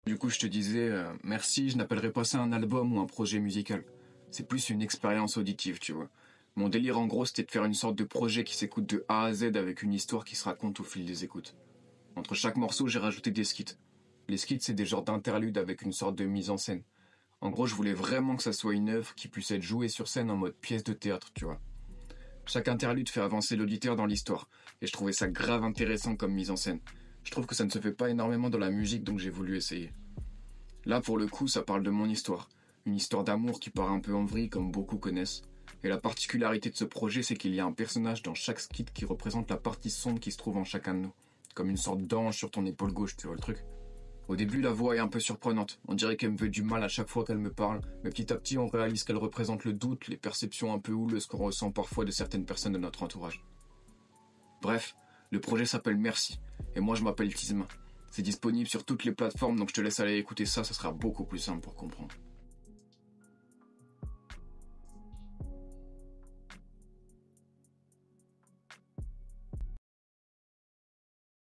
Du coup, je te disais, merci, je n'appellerais pas ça un album ou un projet musical. C'est plus une expérience auditive, tu vois. Mon délire, en gros, c'était de faire une sorte de projet qui s'écoute de A à Z avec une histoire qui se raconte au fil des écoutes. Entre chaque morceau, j'ai rajouté des skits. Les skits, c'est des genres d'interludes avec une sorte de mise en scène. En gros, je voulais vraiment que ça soit une œuvre qui puisse être jouée sur scène en mode pièce de théâtre, tu vois. Chaque interlude fait avancer l'auditeur dans l'histoire, et je trouvais ça grave intéressant comme mise en scène. Je trouve que ça ne se fait pas énormément dans la musique, donc j'ai voulu essayer. Là, pour le coup, ça parle de mon histoire. Une histoire d'amour qui part un peu en vrille, comme beaucoup connaissent. Et la particularité de ce projet, c'est qu'il y a un personnage dans chaque skit qui représente la partie sombre qui se trouve en chacun de nous. Comme une sorte d'ange sur ton épaule gauche, tu vois le truc. Au début, la voix est un peu surprenante. On dirait qu'elle me veut du mal à chaque fois qu'elle me parle. Mais petit à petit, on réalise qu'elle représente le doute, les perceptions un peu houleuses qu'on ressent parfois de certaines personnes de notre entourage. Bref, le projet s'appelle Merci. Et moi, je m'appelle Tizma. C'est disponible sur toutes les plateformes, donc je te laisse aller écouter ça, ça sera beaucoup plus simple pour comprendre.